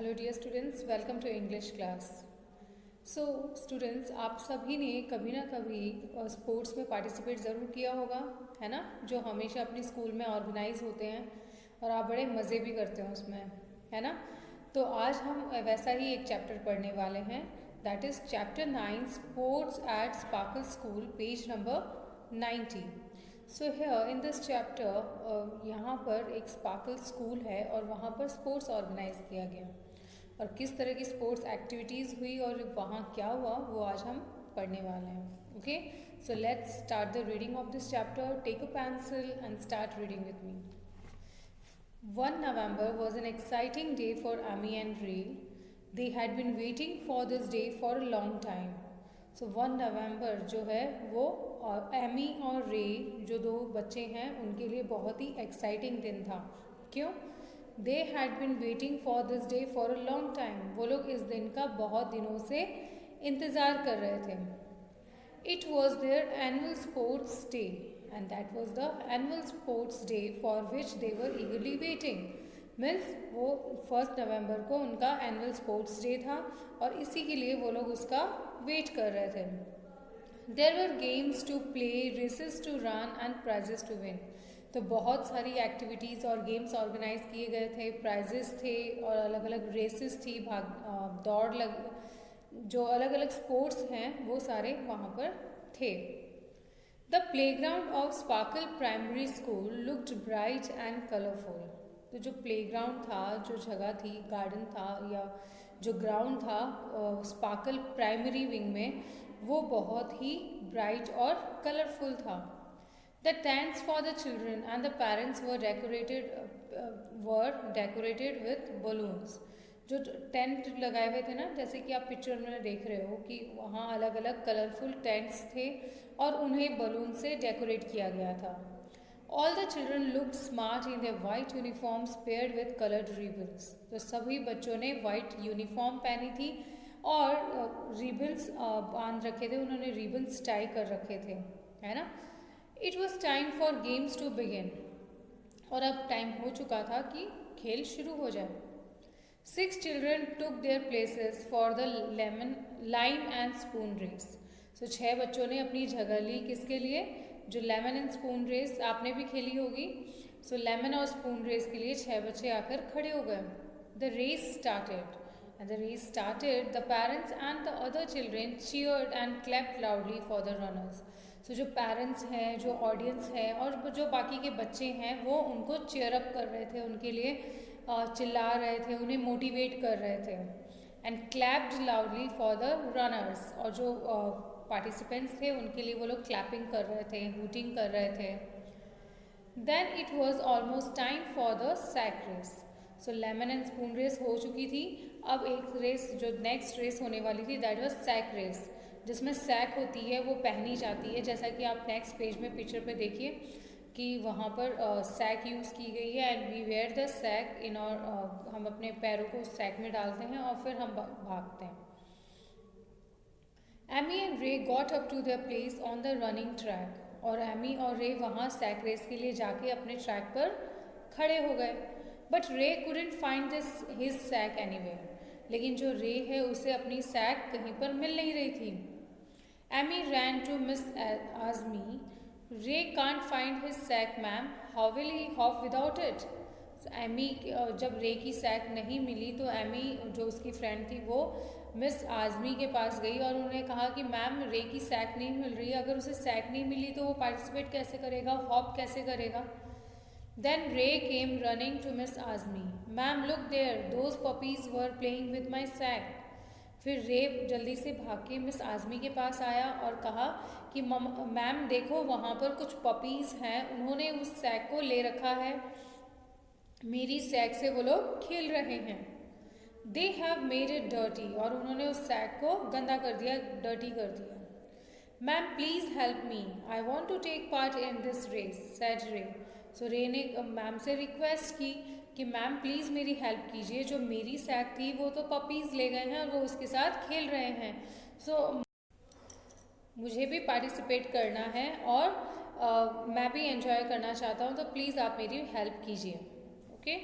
Hello dear students, welcome to English class. So students, आप सभी ने कभी ना कभी स्पोर्ट्स में पार्टिसिपेट ज़रूर किया होगा, है ना, जो हमेशा अपनी स्कूल में ऑर्गेनाइज होते हैं और आप बड़े मज़े भी करते हो उसमें, है ना। तो आज हम वैसा ही एक चैप्टर पढ़ने वाले हैं, that is chapter 9 sports at sparkle school, page number 90। So here in this chapter यहाँ पर एक स्पार्कल स्कूल है और वहाँ पर स्पोर्ट्स ऑर्गेनाइज किया गया और किस तरह की स्पोर्ट्स एक्टिविटीज़ हुई और वहाँ क्या हुआ वो आज हम पढ़ने वाले हैं। Okay, so let's start the reading of this chapter. Take a pencil and start reading with me. 1 November was an exciting day for Amy and Ray. They had been waiting for this day for a long time. So 1 November जो है वो Amy और रे जो दो बच्चे हैं उनके लिए बहुत ही एक्साइटिंग दिन था। क्यों? They had been waiting for this day for a long time. वो लोग इस दिन का बहुत दिनों से इंतज़ार कर रहे थे। It was their annual sports day, and that was the annual sports day for which they were eagerly waiting. Means वो 1 नवंबर को उनका एनुअल स्पोर्ट्स डे था और इसी के लिए वो लोग उसका वेट कर रहे थे। There were games to play, races to run and prizes to win. तो बहुत सारी एक्टिविटीज़ और गेम्स ऑर्गेनाइज किए गए थे, प्राइजेस थे और अलग अलग रेसेस थी, दौड़ लग, जो अलग अलग स्पोर्ट्स हैं वो सारे वहाँ पर थे। The playground of sparkle primary school looked bright and colourful. तो जो प्लेग्राउंड था, जो जगह थी, गार्डन था या जो ग्राउंड था स्पार्कल प्राइमरी विंग में, वो बहुत ही ब्राइट और कलरफुल था। The tents for the children and the parents were decorated with balloons. जो टेंट लगाए हुए थे ना, जैसे कि आप पिक्चर में देख रहे हो कि वहाँ अलग अलग कलरफुल टेंट्स थे और उन्हें बलून से डेकोरेट किया गया था। All the children look smart in the white uniforms paired with coloured ribbons. तो सभी बच्चों ने वाइट यूनिफॉर्म पहनी थी और रिबन्स बांध रखे थे, उन्होंने रिबन्स टाई कर रखे थे, है ना। It was time for games to begin. और अब टाइम हो चुका था कि खेल शुरू हो जाए। 6 children took their places for the lime and spoon race. So 6 बच्चों ने अपनी जगह ली किसके लिए? जो लेमन एंड स्पून रेस आपने भी खेली होगी। सो लेमन और स्पून रेस के लिए 6 बच्चे आकर खड़े हो गए। The race started and the race started the parents and the other children cheered and clapped loudly for the runners. So जो पेरेंट्स हैं, जो ऑडियंस है और जो बाकी के बच्चे हैं वो उनको चेयर अप कर रहे थे, उनके लिए चिल्ला रहे थे, उन्हें मोटिवेट कर रहे थे। And clapped loudly for the runners, और जो पार्टिसिपेंट्स थे उनके लिए वो लोग क्लैपिंग कर रहे थे, हूटिंग कर रहे थे। Then it was almost time for the sack race. So lemon and spoon race हो चुकी थी, अब एक रेस जो नेक्स्ट रेस होने वाली थी दैट वॉज सैक रेस, जिसमें सैक होती है, वो पहनी जाती है, जैसा कि आप नेक्स्ट पेज में पिक्चर पे देखिए कि वहाँ पर सैक यूज़ की गई है। And we wear the sack in और हम अपने पैरों को उस सैक में डालते हैं और फिर हम भागते हैं। Amy and Ray got up to their place on the running track. और एमी और रे वहाँ सैक रेस के लिए जाके अपने ट्रैक पर खड़े हो गए। But Ray couldn't find this his sack anywhere. लेकिन जो रे है उसे अपनी सैक कहीं पर मिल नहीं रही थी। Amy ran to Miss Azmi. Ray can't find his sack ma'am, how will he hop without it. Amy जब रे की सैक नहीं मिली तो एमी जो उसकी फ्रेंड थी वो मिस आज़मी के पास गई और उन्होंने कहा कि मैम रे की सैक नहीं मिल रही, अगर उसे सैक नहीं मिली तो वो पार्टिसिपेट कैसे करेगा, हॉप कैसे करेगा। Then Ray came running to Miss Azmi. Ma'am look there, those puppies were playing with my sack. फिर रे जल्दी से भाग के मिस आज़मी के पास आया और कहा कि मैम देखो वहाँ पर कुछ पपीज़ हैं, उन्होंने उस सैक को ले रखा है, मेरी सैक से वो लोग खेल रहे हैं। They have made it dirty, और उन्होंने उस सैक को गंदा कर दिया, डर्टी कर दिया। Ma'am please help me, I want to take part in this race, sad Ray. So Ray ने मैम से रिक्वेस्ट की कि मैम प्लीज़ मेरी हेल्प कीजिए, जो मेरी सैक थी वो तो पपीज़ ले गए हैं और वो उसके साथ खेल रहे हैं। सो मुझे भी पार्टिसिपेट करना है और मैं भी एंजॉय करना चाहता हूँ, तो प्लीज़ आप मेरी हेल्प कीजिए। Okay,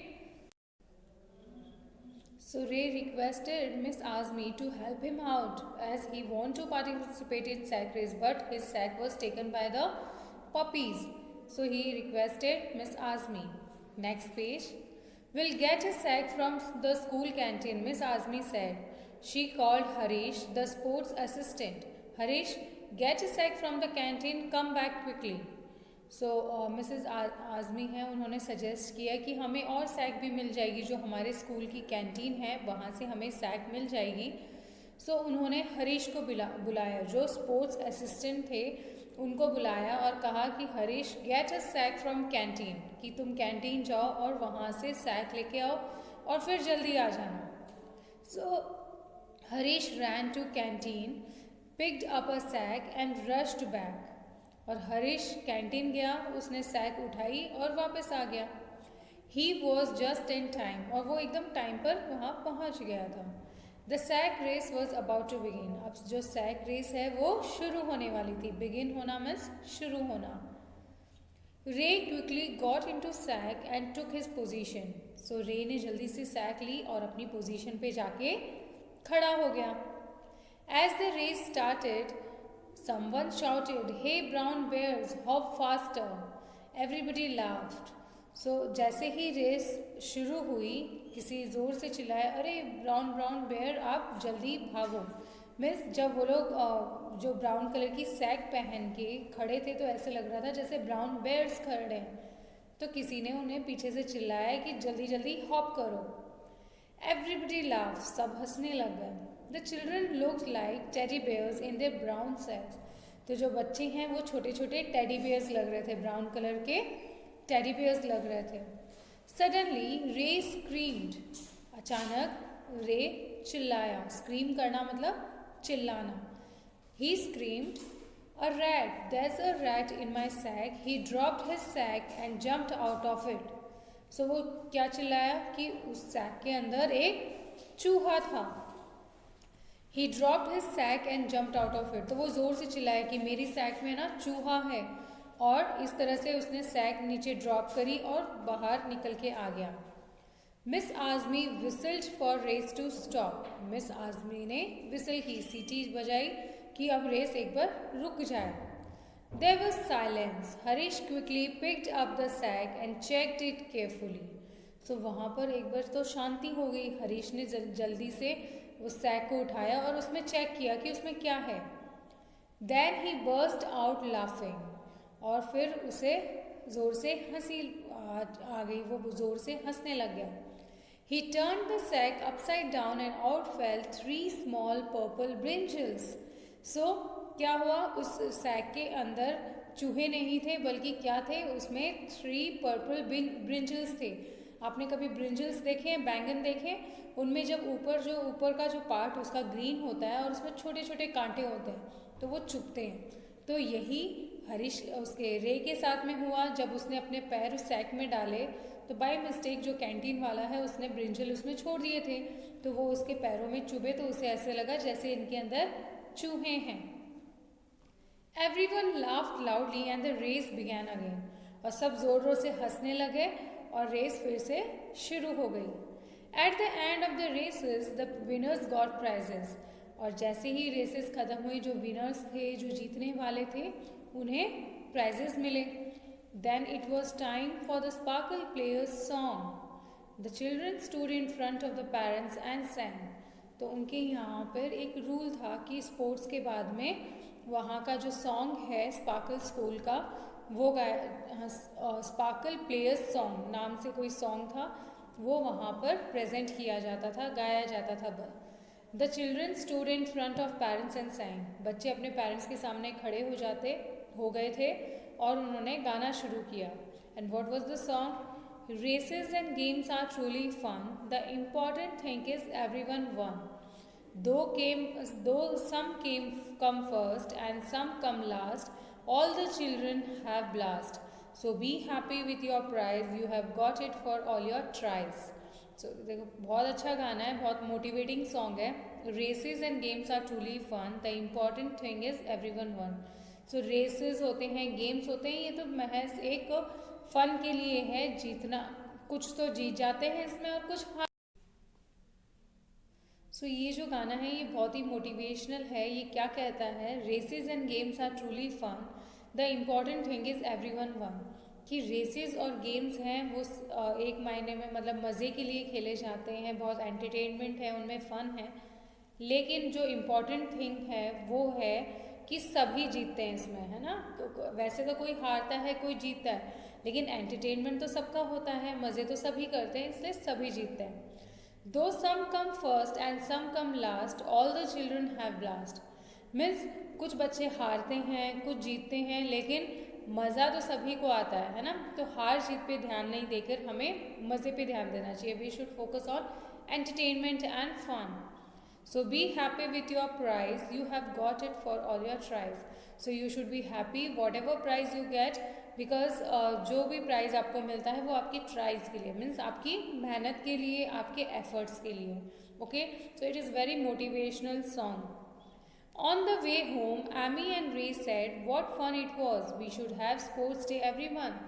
So Ray requested Miss Azmi to help him out as he wanted to participate in sack race, but his sack was taken by the puppies. So he requested Miss Azmi. Next page. We'll get a sack from the school canteen, Miss Azmi said. She called Harish, the sports assistant. Harish, get a sack from the canteen, come back quickly. So Mrs Azmi हैं, उन्होंने suggest किया कि हमें और sac भी मिल जाएगी, जो हमारे स्कूल की कैंटीन है वहाँ से हमें सैक मिल जाएगी. सो उन्होंने हरीश को बुलाया, जो स्पोर्ट्स असिस्टेंट थे उनको बुलाया और कहा कि Harish get a sack from canteen, कि तुम कैंटीन जाओ और वहाँ से सैक लेके आओ और फिर जल्दी आ जाना. So Harish ran to canteen, picked up a sack and rushed back. और हरीश कैंटीन गया, उसने सैक उठाई और वापस आ गया. He was just in time, और वो एकदम टाइम पर वहाँ पहुँच गया था. The sack race was about to begin. अब जो सैक रेस है वो शुरू होने वाली थी. बिगिन होना मीन्स शुरू होना. Ray quickly got into sack and took his position. So Ray ने जल्दी से सैक ली और अपनी पोजिशन पे जाके खड़ा हो गया. As the race started, someone shouted, "Hey brown bears, hop faster!" Everybody laughed. So जैसे ही रेस शुरू हुई, किसी ज़ोर से चिल्लाया, अरे ब्राउन ब्राउन बेयर आप जल्दी भागो. मीन्स जब वो लोग जो ब्राउन कलर की सैक पहन के खड़े थे तो ऐसे लग रहा था जैसे ब्राउन बेयर्स खड़े हैं. तो किसी ने उन्हें पीछे से चिल्लाया कि जल्दी जल्दी हॉप करो. Everybody laughed. सब हंसने लग गए. The children looked like teddy bears in their brown sacks. तो जो बच्चे हैं वो छोटे छोटे टेडी बेयर्स लग रहे थे, ब्राउन कलर के टेडी बेयर्स लग रहे थे. Suddenly रे screamed. अचानक रे चिल्लाया. स्क्रीम करना मतलब चिल्लाना. He screamed, "A rat! There's a rat in my sack." He dropped his sack and jumped out of it. सो वो क्या चिल्लाया कि उस सैक के अंदर एक चूहा था. He dropped his sack and jumped out of it. तो वो ज़ोर से चिल्लाया कि मेरी सैक में ना चूहा है, और इस तरह से उसने सैक नीचे ड्रॉप करी और बाहर निकल के आ गया. Miss Azmi whistled for race to stop. Miss Azmi ने विसल की, सीटी बजाई कि अब रेस एक बार रुक जाए. There was silence. Harish quickly picked up the sack and checked it carefully. So वहाँ पर एक बार तो शांति हो गई. हरीश ने जल्दी से उस सैक को उठाया और उसमें चेक किया कि उसमें क्या है. Then he burst out laughing. और फिर उसे ज़ोर से हंसी आ गई, वो ज़ोर से हंसने लग गया. He turned the sack upside down and out fell 3 small purple brinjals. So क्या हुआ, उस सैक के अंदर चूहे नहीं थे बल्कि क्या थे, उसमें 3 पर्पल ब्रिंजल्स थे. आपने कभी ब्रिंजल्स देखे हैं, बैंगन देखे? उनमें जब ऊपर का जो पार्ट उसका ग्रीन होता है और उसमें छोटे छोटे कांटे होते हैं तो वो चुभते हैं. तो यही हरीश उसके रे के साथ में हुआ. जब उसने अपने पैर उस सैक में डाले तो बाय मिस्टेक जो कैंटीन वाला है उसने ब्रिंजल उसमें छोड़ दिए थे, तो वो उसके पैरों में चुभे तो उसे ऐसे लगा जैसे इनके अंदर चूहे हैं. Everyone laughed loudly and the race began again. और सब जोरों से हंसने लगे और रेस फिर से शुरू हो गई. At the end of the races, the winners got prizes. और जैसे ही रेसेस खत्म हुई, जो विनर्स थे, जो जीतने वाले थे, उन्हें प्राइजेस मिले. Then it was time for the Sparkle Players song. The children stood in front of the parents and sang. तो उनके यहाँ पर एक रूल था कि स्पोर्ट्स के बाद में वहाँ का जो सॉन्ग है स्पार्कल स्कूल का, वो स्पार्कल प्लेयर्स सॉन्ग नाम से कोई सॉन्ग था, वो वहाँ पर प्रेजेंट किया जाता था, गाया जाता था. The children stood in front of parents and सैंग. बच्चे अपने पेरेंट्स के सामने खड़े हो गए थे और उन्होंने गाना शुरू किया. And what was the song? Races and games are truly fun. The important thing is everyone won. Though some come first and some come last, all the children have blast. So be happy with your prize. You have got it for all your tries. So देखो बहुत अच्छा गाना है, बहुत motivating song है. Races and games are truly fun. The important thing is everyone won. So races होते हैं, games होते हैं, ये तो महज एक फन के लिए है, जीतना कुछ तो जीत जाते हैं इसमें और कुछ सो ये जो गाना है ये बहुत ही मोटिवेशनल है। ये क्या कहता है, races and games are truly fun, the important thing is everyone won. कि रेसेस और गेम्स हैं वो एक मायने में मतलब मज़े के लिए खेले जाते हैं, बहुत एंटरटेनमेंट है उनमें, फ़न है, लेकिन जो इम्पॉर्टेंट थिंग है वो है कि सभी जीतते हैं इसमें, है ना। तो वैसे तो कोई हारता है कोई जीतता है, लेकिन एंटरटेनमेंट तो सबका होता है, मज़े तो सभी करते हैं, इसलिए सभी जीतते हैं। दो some come first and some come last, all the children have blast. Means कुछ बच्चे हारते हैं कुछ जीतते हैं, लेकिन मज़ा तो सभी को आता है ना। तो हार जीत पे ध्यान नहीं देकर हमें मज़े पे ध्यान देना चाहिए। We should focus on entertainment and fun. So be happy with your prize, you have got it for all your tries. So you should be happy whatever prize you get, because जो भी price आपको मिलता है वो आपकी tries के लिए, means आपकी मेहनत के लिए, आपके एफर्ट्स के लिए। Okay, so it is very motivational song. On the way home, Amy and Ray said, "What fun it was! We should have sports day every month."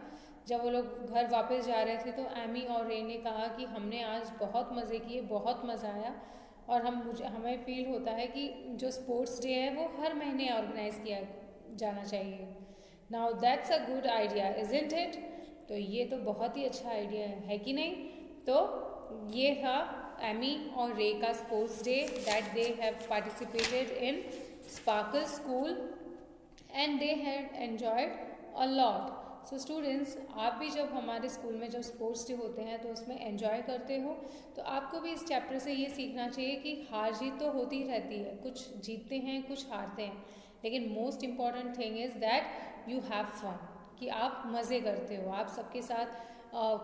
जब वो लोग घर वापस जा रहे थे तो एमी और रे ने कहा कि हमने आज बहुत मज़े किए, बहुत मज़ा आया, और हमें फील होता है कि जो स्पोर्ट्स डे है वो हर महीने ऑर्गेनाइज किया जाना चाहिए। Now that's a good idea, isn't it? तो ये तो बहुत ही अच्छा आइडिया है कि नहीं? तो ये था एमी और रे का sports day, that they have participated in sparkle school and they had enjoyed a lot. So students, आप भी जब हमारे स्कूल में जब स्पोर्ट्स डे होते हैं तो उसमें एंजॉय करते हो, तो आपको भी इस चैप्टर से ये सीखना चाहिए कि हार जीत तो होती ही रहती है, कुछ जीतते हैं कुछ हारते हैं, लेकिन most important thing is that you have fun, कि आप मज़े करते हो, आप सबके साथ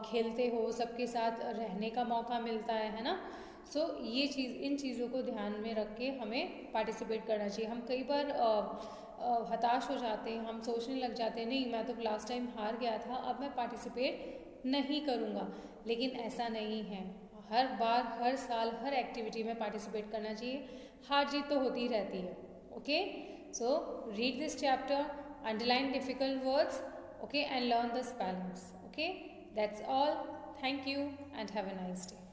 खेलते हो, सबके साथ रहने का मौका मिलता है ना। सो ये चीज़, इन चीज़ों को ध्यान में रख के हमें पार्टिसिपेट करना चाहिए। हम कई बार हताश हो जाते हैं, हम सोचने लग जाते हैं नहीं मैं तो लास्ट टाइम हार गया था, अब मैं पार्टिसिपेट नहीं करूँगा, लेकिन ऐसा नहीं है। हर बार, हर साल, हर एक्टिविटी में पार्टिसिपेट करना चाहिए, हार जीत तो होती ही रहती है। Okay, so read this chapter, underline difficult words, okay, and learn the spellings. Okay, that's all, thank you and have a nice day.